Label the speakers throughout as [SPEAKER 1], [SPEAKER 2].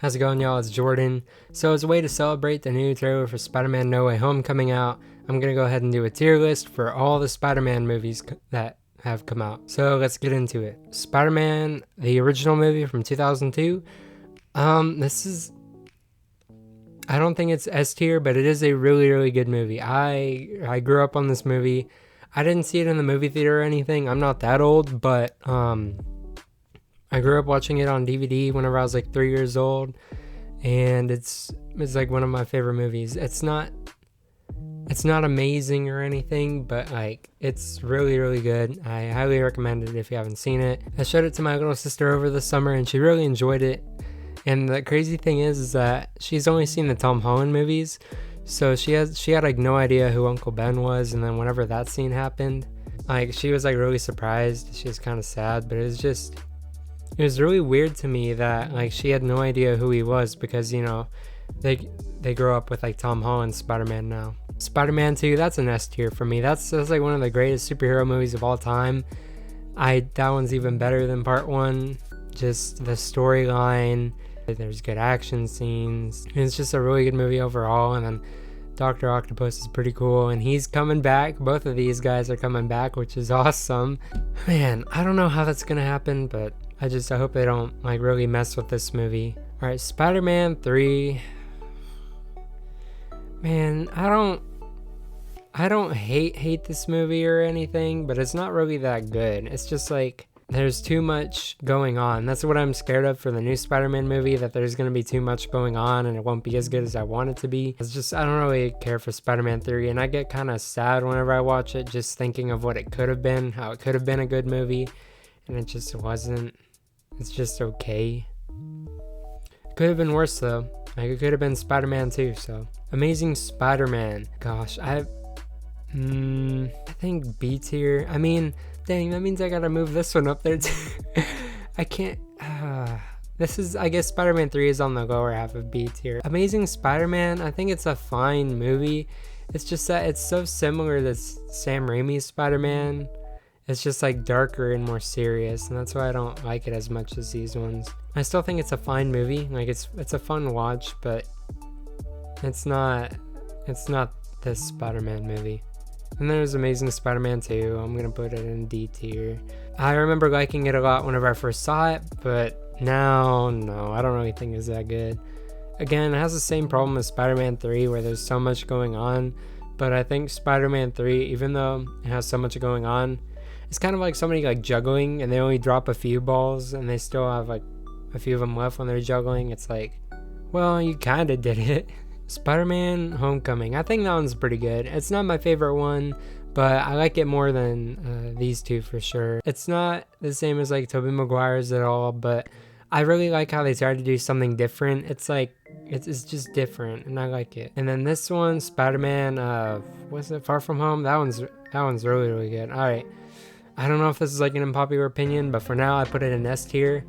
[SPEAKER 1] How's it going, y'all? It's Jordan. So as a way to celebrate the new trailer for Spider-Man No Way Home coming out, I'm going to go ahead and do a tier list for all the Spider-Man movies that have come out. So let's get into it. Spider-Man, the original movie from 2002. I don't think it's S tier, but it is a really, really good movie. I grew up on this movie. I didn't see it in the movie theater or anything. I'm not that old, but I grew up watching it on DVD whenever I was like 3 years old, and it's like one of my favorite movies. It's not amazing or anything, but like it's really, really good. I highly recommend it if you haven't seen it. I showed it to my little sister over the summer, and she really enjoyed it. And the crazy thing is that she's only seen the Tom Holland movies, so she had like no idea who Uncle Ben was. And then whenever that scene happened, like she was like really surprised. She was kind of sad, but it was really weird to me that like she had no idea who he was, because they grow up with like Tom Holland's Spider-Man now. Spider-Man 2, that's an S tier for me. That's like one of the greatest superhero movies of all time. That one's even better than part 1. Just the storyline, there's good action scenes. It's just a really good movie overall. And then Dr. Octopus is pretty cool, and he's coming back. Both of these guys are coming back, which is awesome. Man, I don't know how that's gonna happen, but I hope they don't like really mess with this movie. Alright, Spider-Man 3. Man, I don't hate this movie or anything, but it's not really that good. It's just like there's too much going on. That's what I'm scared of for the new Spider-Man movie, that there's going to be too much going on and it won't be as good as I want it to be. I don't really care for Spider-Man 3, and I get kind of sad whenever I watch it, just thinking of what it could have been, how it could have been a good movie, and it just wasn't. It's just okay. It could have been worse though. Like it could have been Spider-Man 2. So Amazing Spider-Man. Gosh, I think B tier. I mean, dang, that means I gotta move this one up there too. I can't. I guess Spider-Man 3 is on the lower half of B tier. Amazing Spider-Man, I think it's a fine movie. It's just that it's so similar to Sam Raimi's Spider-Man. It's just like darker and more serious, and that's why I don't like it as much as these ones. I still think it's a fine movie. Like it's a fun watch, but it's not this Spider-Man movie. And there's Amazing Spider-Man 2. I'm gonna put it in D tier. I remember liking it a lot whenever I first saw it, but now, no, I don't really think it's that good. Again, it has the same problem as Spider-Man 3, where there's so much going on, but I think Spider-Man 3, even though it has so much going on, it's kind of like somebody like juggling, and they only drop a few balls, and they still have like a few of them left when they're juggling. It's like, well, you kind of did it. Spider-Man Homecoming, I think that one's pretty good. It's not my favorite one, but I like it more than these two for sure. It's not the same as like Tobey Maguire's at all, but I really like how they tried to do something different. It's like it's just different, and I like it. And then this one, Spider-Man, what's it, Far From Home? That one's really, really good. All right, I don't know if this is like an unpopular opinion, but for now I put it in S tier.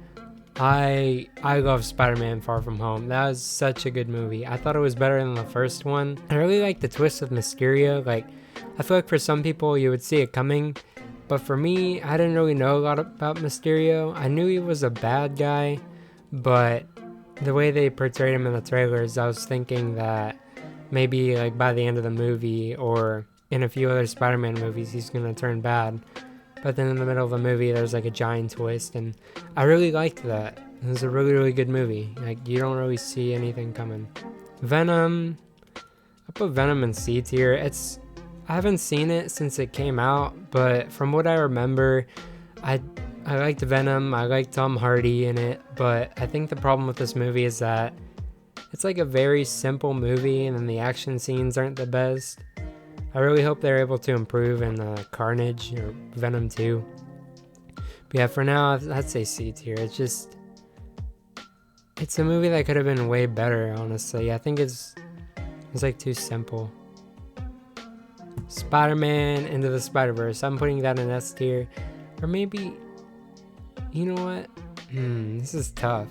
[SPEAKER 1] I love Spider-Man Far From Home. That was such a good movie. I thought it was better than the first one. I really like the twist with Mysterio. Like, I feel like for some people you would see it coming, but for me, I didn't really know a lot about Mysterio. I knew he was a bad guy, but the way they portrayed him in the trailers, I was thinking that maybe like by the end of the movie or in a few other Spider-Man movies he's gonna turn bad. But then in the middle of the movie, there's like a giant twist, and I really liked that. It was a really, really good movie. Like, you don't really see anything coming. Venom, I put Venom in C tier. I haven't seen it since it came out, but from what I remember, I liked Venom. I liked Tom Hardy in it, but I think the problem with this movie is that it's like a very simple movie, and then the action scenes aren't the best. I really hope they're able to improve in Carnage or Venom 2. But yeah, for now, I'd say C tier. It's a movie that could have been way better, honestly. I think it's like too simple. Spider-Man Into the Spider-Verse. I'm putting that in S tier. Or maybe, you know what? This is tough.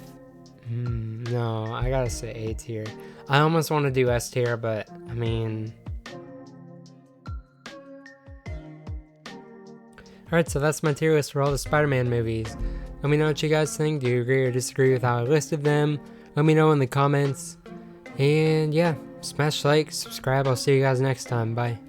[SPEAKER 1] No, I gotta say A tier. I almost want to do S tier, but I mean... Alright, so that's my tier list for all the Spider-Man movies. Let me know what you guys think. Do you agree or disagree with how I listed them? Let me know in the comments. And yeah, smash like, subscribe. I'll see you guys next time. Bye.